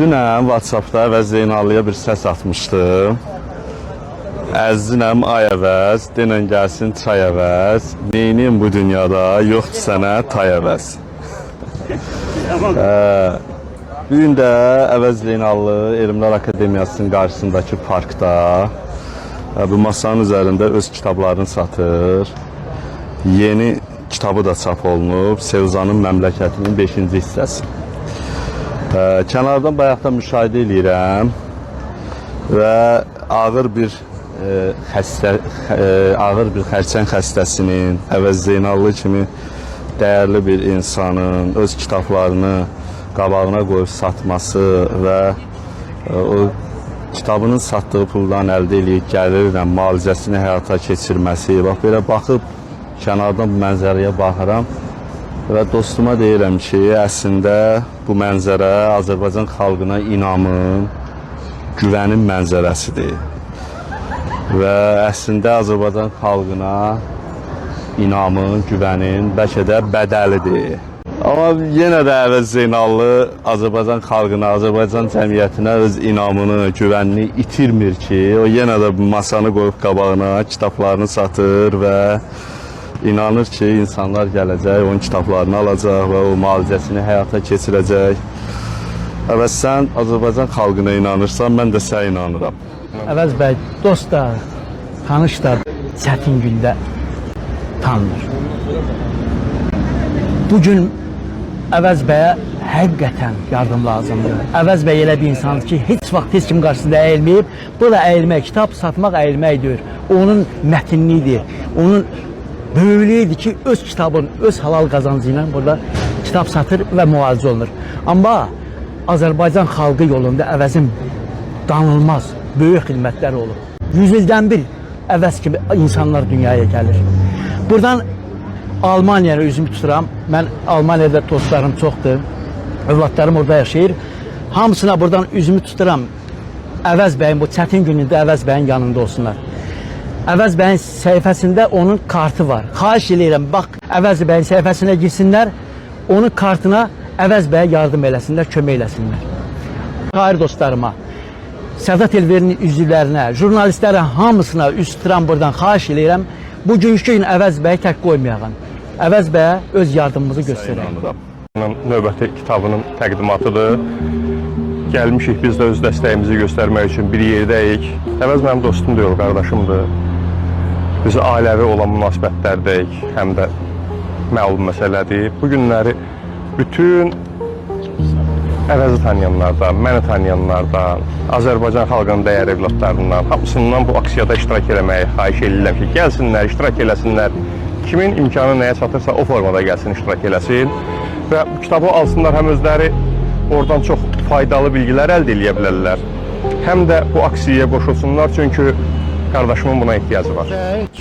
Dünən WhatsAppda Əvəz Zeynallıya bir səs atmışdım. Əzzinəm ay əvəz, denən gəlsin çay əvəz, neyniyim bu dünyada, yoxdur sənə tay əvəz. Bugün də Əvəz Zeynallı Elmlər Akademiyasının qarşısındakı parkda bu masanın üzərində öz kitablarını satır. Yeni kitabı da çap olunub, Sevzanın Məmləkətinin 5-ci hissəsi. Kənardan bayaqdan müşahidə edirəm və ağır bir xərçəng xəstəsinin, Əvəz Zeynallı kimi dəyərli bir insanın öz kitablarını qabağına qoyub satması və o kitabının satdığı puldan əldə edib gəlirlə müalicəsini həyata keçirməsi. Bax, belə baxıb kənardan bu mənzərəyə baxıram və dostuma deyirəm ki, əslində bu mənzərə Azərbaycan xalqına inamın, güvənin mənzərəsidir. Və əslində Azərbaycan xalqına inamın, güvənin bəlkə də bədəlidir. Amma yenə də Əvəz Zeynallı Azərbaycan xalqına, Azərbaycan cəmiyyətinə öz inamını, güvənini itirmir ki, o yenə də masanı qoyub qabağına kitablarını satır və inanır ki, insanlar gələcək, onun kitablarını alacaq və o müalicəsini həyata keçirəcək. Əvəz, sən Azərbaycan xalqına inanırsan, mən də sənə inanıram. Əvəz bəy, dost da, tanış da çətin gündə tanınır. Bugün Əvəz bəyə həqiqətən yardım lazımdır. Əvəz bəy elə bir insandır ki, heç vaxt heç kim qarşısında əyilməyib. Bu da əyilmək, kitab satmaq əyilməkdir. Onun mətinliyidir, onun böyüklüyüdür ki, öz kitabın, öz halal qazancı ilə burada kitab satır və müalicə olunur. Amma Azərbaycan xalqı yolunda Əvəzin danılmaz, böyük xidmətləri olub. 100 ildən bir Əvəz kimi insanlar dünyaya gəlir. Buradan Almaniyaya üzümü tuturam. Mən Almaniyada dostlarım çoxdur, övladlarım orada yaşayır. Hamısına buradan üzümü tuturam. Əvəz bəyin bu çətin günündə Əvəz bəyin yanında olsunlar. Əvəz bəyin səhifəsində onun kartı var. Xahiş edirəm, bax, Əvəz bəyin səhifəsinə girsinlər, onun kartına Əvəz bəyə yardım eləsinlər, kömək eləsinlər. Şair dostlarıma, Sədat Elverinin üzvlərinə, jurnalistlərə hamısına üst tuturam buradan, xahiş edirəm, bugünkü gün Əvəz bəyi tək qoymayağın. Əvəz bəyə öz yardımımızı göstərək. Növbəti kitabının təqdimatıdır. Gəlmişik biz də öz dəstəyimizi göstərmək üçün bir yerdəyik. Əvəz mənim dostumdur, yol qardaşımdır. Biz ailəvi olan münasibətlərdəyik, həm də məlum məsələdir. Bu günləri bütün Əvəzi tanıyanlardan, məni tanıyanlardan, Azərbaycan xalqının dəyərli evlatlarından, hamısından bu aksiyada iştirak eləməyi xahiş edirəm ki, gəlsinlər, iştirak eləsinlər. Kimin imkanı nəyə çatırsa o formada gəlsin, iştirak eləsin və bu kitabı alsınlar, həm özləri oradan çox faydalı bilgilər əldə edə bilərlər. Həm də bu aksiyaya qoşulsunlar, çünki qardaşımın buna ehtiyacı var.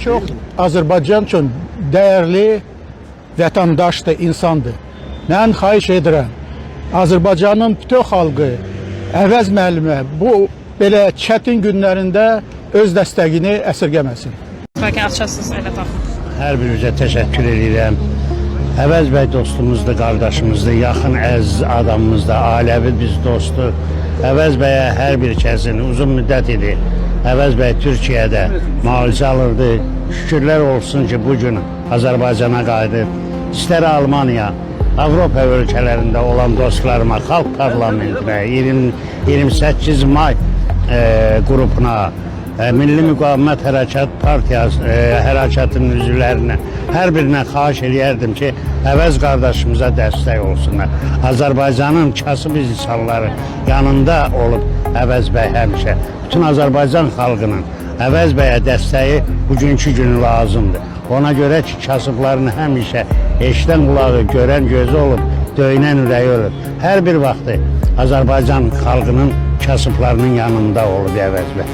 Çox Azərbaycan üçün dəyərli vətəndaşdır, insandır. Mən xahiş edirəm, Azərbaycanın bütün xalqı Əvəz müəllimə bu belə çətin günlərində öz dəstəyini əsirgəməsin. Bəlkə açasınız, elə baxın. Hər birinizə təşəkkür edirəm. Əvəz bəy dostumuzdur, qardaşımızdır, yaxın əziz adamımızdır, ailəvi biz dostuq. Əvəz bəyə hər bir kəsin uzun müddət idi. Əvəz bəy Türkiyədə müalicə alırdı. Şükürlər olsun ki, bugün Azərbaycana qayıdıb. İstər Almaniya, Avropa ölkələrində olan dostlarıma, Xalq Parlamentinə, 28 may qrupuna, Milli Müqavimət Hərəkatının üzvlərinə, hər birinə xahiş eləyərdim ki, Əvəz qardaşımıza dəstək olsunlar. Azərbaycanın kasıb insanları yanında olub Əvəz bəy həmişə. Bütün Azərbaycan xalqının Əvəz bəyə dəstəyi bugünkü günü lazımdır. Ona görə ki, kasıbların həmişə eşidən qulağı, görən gözü olub, döyünən ürəyi olub. Hər bir vaxtı Azərbaycan xalqının kasıblarının yanında olub Əvəz bəy.